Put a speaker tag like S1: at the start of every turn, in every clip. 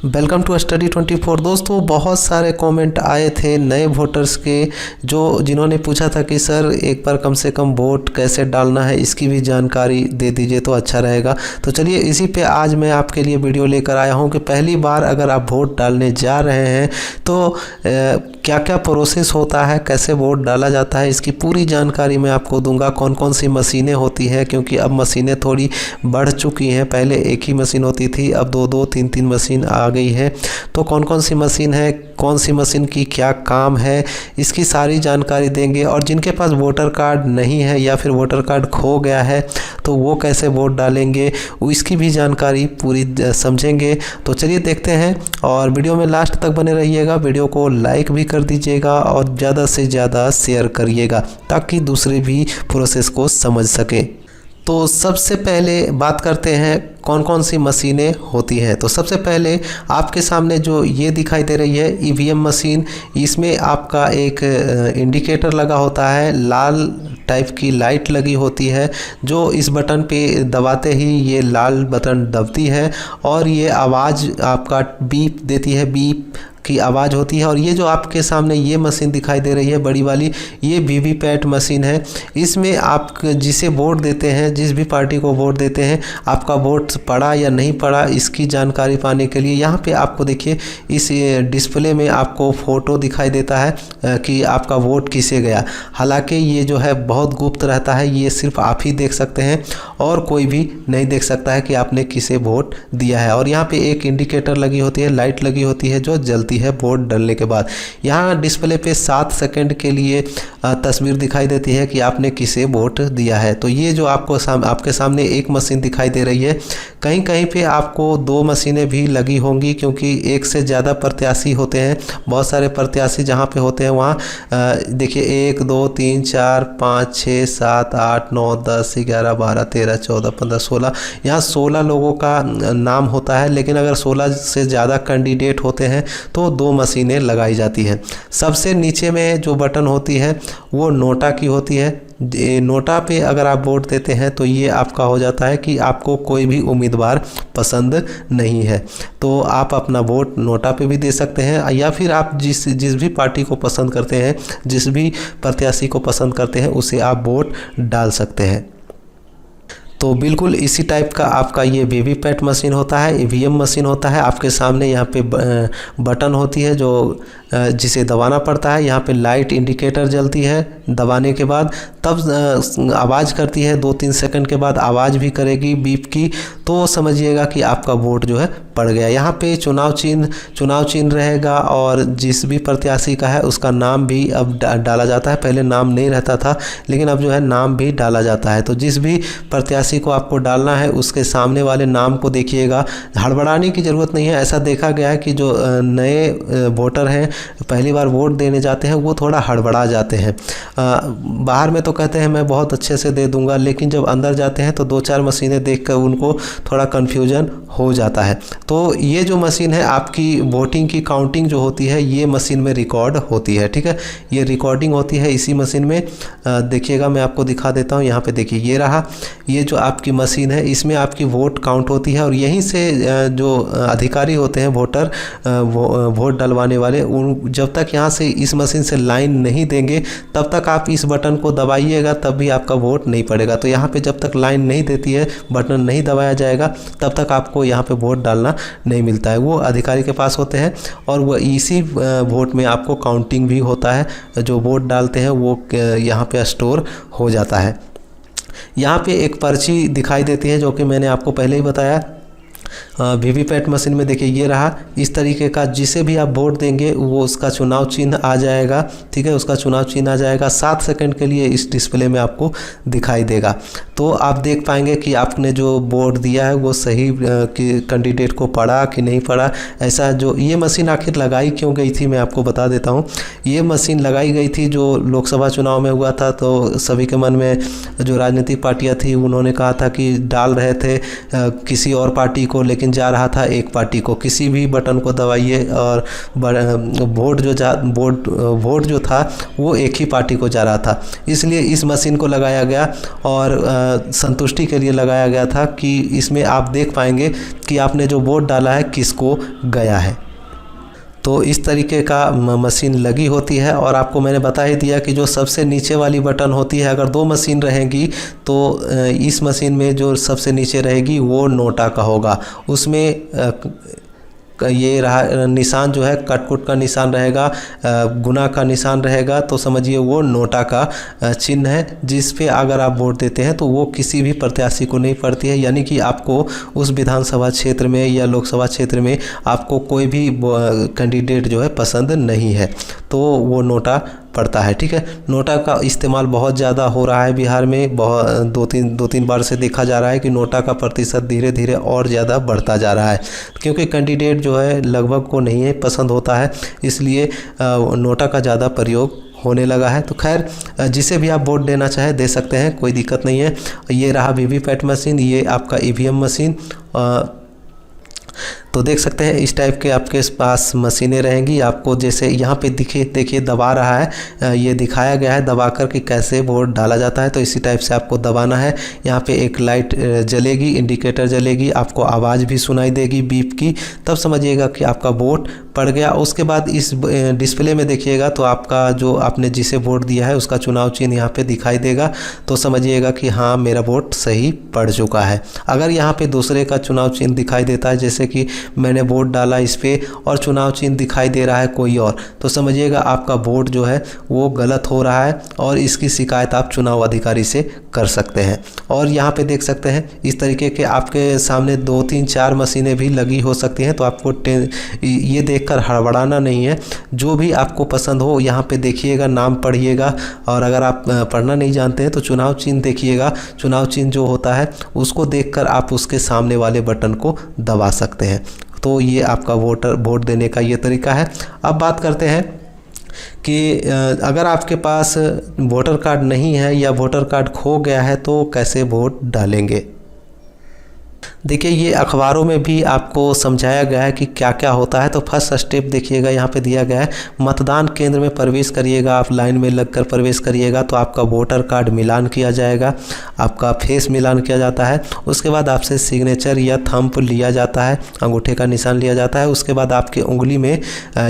S1: Welcome to study 24। दोस्तों, बहुत सारे कमेंट आए थे नए वोटर्स के जिन्होंने पूछा था कि सर एक बार कम से कम वोट कैसे डालना है, इसकी भी जानकारी दे दीजिए तो अच्छा रहेगा। तो चलिए इसी पे आज मैं आपके लिए वीडियो लेकर आया हूं कि पहली बार अगर आप वोट डालने जा रहे हैं तो क्या क्या प्रोसेस होता है, कैसे वोट डाला जाता है, इसकी पूरी जानकारी मैं आपको दूंगा। कौन कौन सी मशीनें होती हैं, क्योंकि अब मशीनें थोड़ी बढ़ चुकी हैं। पहले एक ही मशीन होती थी, अब दो दो तीन तीन मशीन आ गई है। तो कौन कौन सी मशीन है, कौन सी मशीन की क्या काम है, इसकी सारी जानकारी देंगे। और जिनके पास वोटर कार्ड नहीं है या फिर वोटर कार्ड खो गया है तो वो कैसे वोट डालेंगे, इसकी भी जानकारी पूरी समझेंगे। तो चलिए देखते हैं और वीडियो में लास्ट तक बने रहिएगा। वीडियो को लाइक भी कर दीजिएगा और ज़्यादा से ज़्यादा शेयर करिएगा ताकि दूसरे भी प्रोसेस को समझ सकें। तो सबसे पहले बात करते हैं कौन कौन सी मशीनें होती हैं। तो सबसे पहले आपके सामने जो ये दिखाई दे रही है ईवीएम मशीन, इसमें आपका एक इंडिकेटर लगा होता है, लाल टाइप की लाइट लगी होती है जो इस बटन पे दबाते ही ये लाल बटन दबती है और ये आवाज़ आपका बीप देती है, बीप की आवाज़ होती है। और ये जो आपके सामने ये मशीन दिखाई दे रही है बड़ी वाली, ये वीवीपैट मशीन है। इसमें आप जिसे वोट देते हैं, जिस भी पार्टी को वोट देते हैं, आपका वोट पड़ा या नहीं पड़ा, इसकी जानकारी पाने के लिए यहाँ पे आपको देखिए इस डिस्प्ले में आपको फ़ोटो दिखाई देता है कि आपका वोट किसे गया। हालांकि ये जो है बहुत गुप्त रहता है, ये सिर्फ आप ही देख सकते हैं और कोई भी नहीं देख सकता है कि आपने किसे वोट दिया है। और यहाँ पे एक इंडिकेटर लगी होती है, लाइट लगी होती है जो जलती है वोट डालने के बाद। यहाँ डिस्प्ले पे 7 सेकंड के लिए तस्वीर दिखाई देती है कि आपने किसे वोट दिया है। तो ये जो आपके सामने एक मशीन दिखाई दे रही है, कहीं कहीं पे आपको 2 मशीनें भी लगी होंगी क्योंकि एक से ज़्यादा प्रत्याशी होते हैं। बहुत सारे प्रत्याशी जहाँ पे होते हैं वहाँ देखिए 1 2 3 4 5 6 7 8 9 10 11 12 13 14 15 16, यहाँ 16 लोगों का नाम होता है। लेकिन अगर 16 से ज़्यादा कैंडिडेट होते हैं तो 2 मशीनें लगाई जाती हैं। सबसे नीचे में जो बटन होती है वो नोटा की होती है। नोटा पे अगर आप वोट देते हैं तो ये आपका हो जाता है कि आपको कोई भी उम्मीदवार पसंद नहीं है, तो आप अपना वोट नोटा पे भी दे सकते हैं या फिर आप जिस भी पार्टी को पसंद करते हैं, जिस भी प्रत्याशी को पसंद करते हैं उसे आप वोट डाल सकते हैं। तो बिल्कुल इसी टाइप का आपका ये वीवीपैट मशीन होता है, ईवीएम मशीन होता है। आपके सामने यहाँ पे बटन होती है जो जिसे दबाना पड़ता है। यहाँ पे लाइट इंडिकेटर जलती है, दबाने के बाद तब आवाज़ करती है, 2-3 सेकंड के बाद आवाज़ भी करेगी बीप की, तो समझिएगा कि आपका वोट जो है पड़ गया। यहाँ पे चुनाव चिन्ह रहेगा और जिस भी प्रत्याशी का है उसका नाम भी अब डाला जाता है। पहले नाम नहीं रहता था लेकिन अब जो है नाम भी डाला जाता है। तो जिस भी प्रत्याशी को आपको डालना है उसके सामने वाले नाम को देखिएगा। हड़बड़ाने की ज़रूरत नहीं है। ऐसा देखा गया है कि जो नए वोटर हैं, पहली बार वोट देने जाते हैं, वो थोड़ा हड़बड़ा जाते हैं। बाहर में तो कहते हैं मैं बहुत अच्छे से दे दूंगा, लेकिन जब अंदर जाते हैं तो 2-4 मशीनें देखकर उनको थोड़ा कन्फ्यूजन हो जाता है। तो ये जो मशीन है आपकी वोटिंग की काउंटिंग जो होती है ये मशीन में रिकॉर्ड होती है, ठीक है। ये रिकॉर्डिंग होती है इसी मशीन में। देखिएगा मैं आपको दिखा देता हूँ। यहाँ पे देखिए ये रहा, ये जो आपकी मशीन है इसमें आपकी वोट काउंट होती है और यहीं से जो अधिकारी होते हैं वोटर वोट डलवाने वाले, जब तक यहाँ से इस मशीन से लाइन नहीं देंगे तब तक आप इस बटन को दबाइएगा, तब भी आपका वोट नहीं पड़ेगा। तो यहाँ पे जब तक लाइन नहीं देती है, बटन नहीं दबाया जाएगा, तब तक आपको यहाँ पे वोट डालना नहीं मिलता है। वो अधिकारी के पास होते हैं और वो इसी वोट में आपको काउंटिंग भी होता है। जो वोट डालते हैं वो यहाँ पे स्टोर हो जाता है। यहाँ पे एक पर्ची दिखाई देती है जो कि मैंने आपको पहले ही बताया। वीवीपैट मशीन में देखिए ये रहा, इस तरीके का जिसे भी आप वोट देंगे वो उसका चुनाव चिन्ह आ जाएगा, ठीक है। उसका चुनाव चिन्ह आ जाएगा, 7 सेकंड के लिए इस डिस्प्ले में आपको दिखाई देगा। तो आप देख पाएंगे कि आपने जो वोट दिया है वो सही कैंडिडेट को पड़ा कि नहीं पड़ा। ऐसा जो ये मशीन आखिर लगाई क्यों गई थी मैं आपको बता देता हूँ। ये मशीन लगाई गई थी जो लोकसभा चुनाव में हुआ था, तो सभी के मन में जो राजनीतिक पार्टियाँ थी उन्होंने कहा था कि डाल रहे थे किसी और पार्टी को, लेकिन जा रहा था एक पार्टी को। किसी भी बटन को दबाइए और वोट जो था वो एक ही पार्टी को जा रहा था। इसलिए इस मशीन को लगाया गया और संतुष्टि के लिए लगाया गया था कि इसमें आप देख पाएंगे कि आपने जो वोट डाला है किसको गया है। तो इस तरीके का मशीन लगी होती है। और आपको मैंने बता ही दिया कि जो सबसे नीचे वाली बटन होती है, अगर 2 मशीन रहेंगी तो इस मशीन में जो सबसे नीचे रहेगी वो नोटा का होगा। उसमें ये रहा निशान जो है, कटकुट का निशान रहेगा, गुना का निशान रहेगा, तो समझिए वो नोटा का चिन्ह है, जिस पे अगर आप वोट देते हैं तो वो किसी भी प्रत्याशी को नहीं पड़ती है। यानी कि आपको उस विधानसभा क्षेत्र में या लोकसभा क्षेत्र में आपको कोई भी कैंडिडेट जो है पसंद नहीं है तो वो नोटा पड़ता है। ठीक है, नोटा का इस्तेमाल बहुत ज़्यादा हो रहा है बिहार में। बहुत दो तीन बार से देखा जा रहा है कि नोटा का प्रतिशत धीरे धीरे और ज़्यादा बढ़ता जा रहा है, क्योंकि कैंडिडेट जो है लगभग को नहीं है पसंद होता है, इसलिए नोटा का ज़्यादा प्रयोग होने लगा है। तो खैर, जिसे भी आप वोट देना चाहे दे सकते हैं, कोई दिक्कत नहीं है। ये रहा वीवीपैट मशीन, ये आपका ईवीएम मशीन। तो देख सकते हैं इस टाइप के आपके पास मशीनें रहेंगी। आपको जैसे यहाँ पे देखिए दबा रहा है, ये दिखाया गया है दबा कर कि कैसे वोट डाला जाता है। तो इसी टाइप से आपको दबाना है। यहाँ पे एक लाइट जलेगी, इंडिकेटर जलेगी, आपको आवाज़ भी सुनाई देगी बीप की, तब समझिएगा कि आपका वोट पड़ गया। उसके बाद इस डिस्प्ले में देखिएगा तो आपका जो आपने जिसे वोट दिया है उसका चुनाव चिन्ह यहाँ पे दिखाई देगा, तो समझिएगा कि हाँ मेरा वोट सही पड़ चुका है। अगर यहाँ पे दूसरे का चुनाव चिन्ह दिखाई देता है, जैसे कि मैंने वोट डाला इस पे और चुनाव चिन्ह दिखाई दे रहा है कोई और, तो समझिएगा आपका वोट जो है वो गलत हो रहा है और इसकी शिकायत आप चुनाव अधिकारी से कर सकते हैं। और यहाँ पे देख सकते हैं इस तरीके के आपके सामने 2 3 4 मशीनें भी लगी हो सकती हैं। तो आपको ये देखकर हड़बड़ाना नहीं है, जो भी आपको पसंद हो यहाँ पे देखिएगा, नाम पढ़िएगा। और अगर आप पढ़ना नहीं जानते हैं तो चुनाव चिन्ह देखिएगा, चुनाव चिन्ह जो होता है उसको देखकर आप उसके सामने वाले बटन को दबा सकते हैं। तो ये आपका वोट देने का ये तरीका है। अब बात करते हैं कि अगर आपके पास वोटर कार्ड नहीं है या वोटर कार्ड खो गया है तो कैसे वोट डालेंगे। देखिए, ये अखबारों में भी आपको समझाया गया है कि क्या क्या होता है। तो फर्स्ट स्टेप देखिएगा, यहाँ पे दिया गया है मतदान केंद्र में प्रवेश करिएगा, आप लाइन में लगकर प्रवेश करिएगा तो आपका वोटर कार्ड मिलान किया जाएगा, आपका फेस मिलान किया जाता है। उसके बाद आपसे सिग्नेचर या थंब लिया जाता है, अंगूठे का निशान लिया जाता है। उसके बाद आपके उंगली में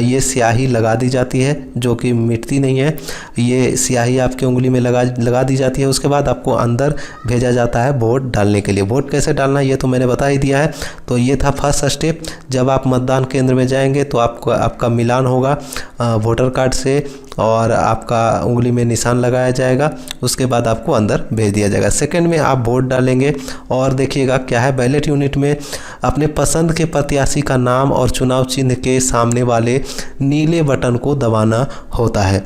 S1: ये स्याही लगा दी जाती है जो कि मिटती नहीं है, ये स्याही आपकी उंगली में लगा दी जाती है। उसके बाद आपको अंदर भेजा जाता है वोट डालने के लिए। वोट कैसे डालना ये तो मैंने बता ही दिया है। तो ये था फर्स्ट स्टेप। जब आप मतदान केंद्र में जाएंगे तो आपका मिलान होगा वोटर कार्ड से और आपका उंगली में निशान लगाया जाएगा। उसके बाद आपको अंदर भेज दिया जाएगा। सेकंड में आप वोट डालेंगे और देखिएगा क्या है, बैलेट यूनिट में अपने पसंद के प्रत्याशी का नाम और चुनाव चिन्ह के सामने वाले नीले बटन को दबाना होता है।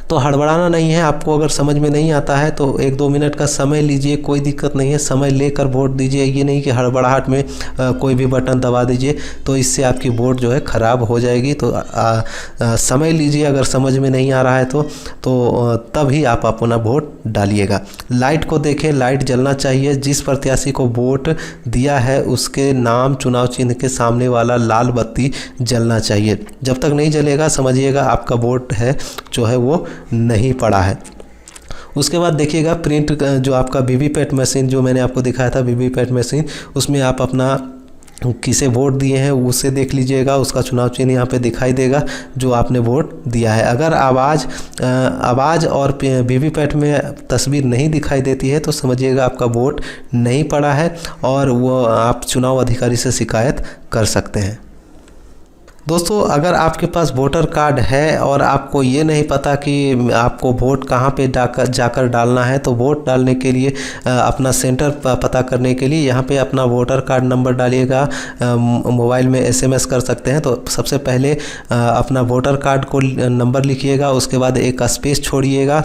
S1: तो हड़बड़ाना नहीं है। आपको अगर समझ में नहीं आता है तो 1-2 मिनट का समय लीजिए, कोई दिक्कत नहीं है, समय लेकर वोट दीजिए। ये नहीं कि हड़बड़ाहट में कोई भी बटन दबा दीजिए, तो इससे आपकी वोट जो है ख़राब हो जाएगी। तो समय लीजिए, अगर समझ में नहीं आ रहा है तो तभी आप अपना वोट डालिएगा। लाइट को देखें, लाइट जलना चाहिए। जिस प्रत्याशी को वोट दिया है उसके नाम चुनाव चिन्ह के सामने वाला लाल बत्ती जलना चाहिए। जब तक नहीं जलेगा समझिएगा आपका वोट है जो है वो नहीं पड़ा है। उसके बाद देखिएगा प्रिंट जो आपका वीवीपैट मशीन जो मैंने आपको दिखाया था, वीवीपैट मशीन, उसमें आप अपना किसे वोट दिए हैं उसे देख लीजिएगा, उसका चुनाव चिन्ह यहाँ पे दिखाई देगा जो आपने वोट दिया है। अगर आवाज़ और वीवीपैट में तस्वीर नहीं दिखाई देती है तो समझिएगा आपका वोट नहीं पड़ा है और वो आप चुनाव अधिकारी से शिकायत कर सकते हैं। दोस्तों, अगर आपके पास वोटर कार्ड है और आपको ये नहीं पता कि आपको वोट कहाँ पे जाकर डालना है, तो वोट डालने के लिए अपना सेंटर पता करने के लिए यहाँ पे अपना वोटर कार्ड नंबर डालिएगा। मोबाइल में SMS कर सकते हैं। तो सबसे पहले अपना वोटर कार्ड को नंबर लिखिएगा, उसके बाद एक स्पेस छोड़िएगा,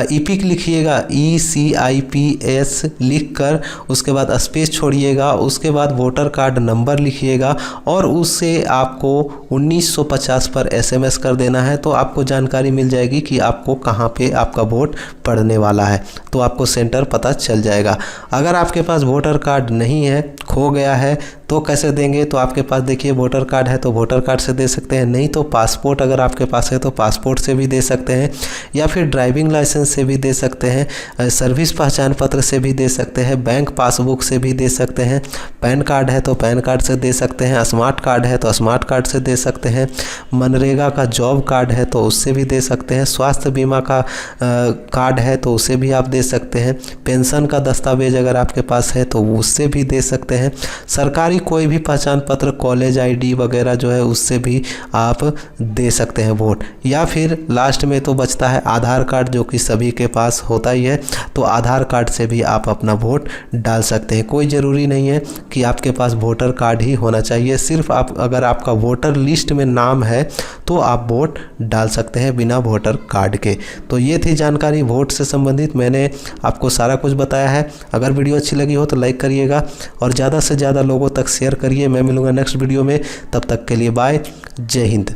S1: EPIC लिखिएगा, ECIPS लिख कर उसके बाद स्पेस छोड़िएगा। उसके बाद वोटर कार्ड नंबर लिखिएगा और उससे आपको 1950 पर SMS कर देना है। तो आपको जानकारी मिल जाएगी कि आपको कहाँ पे आपका वोट पड़ने वाला है, तो आपको सेंटर पता चल जाएगा। अगर आपके पास वोटर कार्ड नहीं है, खो गया है, तो कैसे देंगे, तो आपके पास देखिए वोटर कार्ड है तो वोटर कार्ड से दे सकते हैं, नहीं तो पासपोर्ट अगर आपके पास है तो पासपोर्ट से भी दे सकते हैं, या फिर ड्राइविंग लाइसेंस से भी दे सकते हैं, सर्विस पहचान पत्र से भी दे सकते हैं, बैंक पासबुक से भी दे सकते हैं, पैन कार्ड है तो पैन कार्ड से दे सकते हैं, स्मार्ट कार्ड है तो स्मार्ट कार्ड से दे सकते हैं, मनरेगा का जॉब कार्ड है तो उससे भी दे सकते हैं, स्वास्थ्य बीमा का कार्ड है तो उसे भी आप दे सकते हैं, पेंशन का दस्तावेज अगर आपके पास है तो उससे भी दे सकते हैं, सरकारी कोई भी पहचान पत्र, कॉलेज आईडी वगैरह जो है उससे भी आप दे सकते हैं वोट। या फिर लास्ट में तो बचता है आधार कार्ड, जो कि सभी के पास होता ही है, तो आधार कार्ड से भी आप अपना वोट डाल सकते हैं। कोई ज़रूरी नहीं है कि आपके पास वोटर कार्ड ही होना चाहिए, सिर्फ आप अगर आपका वोटर लिस्ट में नाम है तो आप वोट डाल सकते हैं बिना वोटर कार्ड के। तो ये थी जानकारी वोट से संबंधित, मैंने आपको सारा कुछ बताया है। अगर वीडियो अच्छी लगी हो तो लाइक करिएगा और ज़्यादा से ज़्यादा लोगों तक शेयर करिए। मैं मिलूँगा नेक्स्ट वीडियो में, तब तक के लिए बाय, जय हिंद।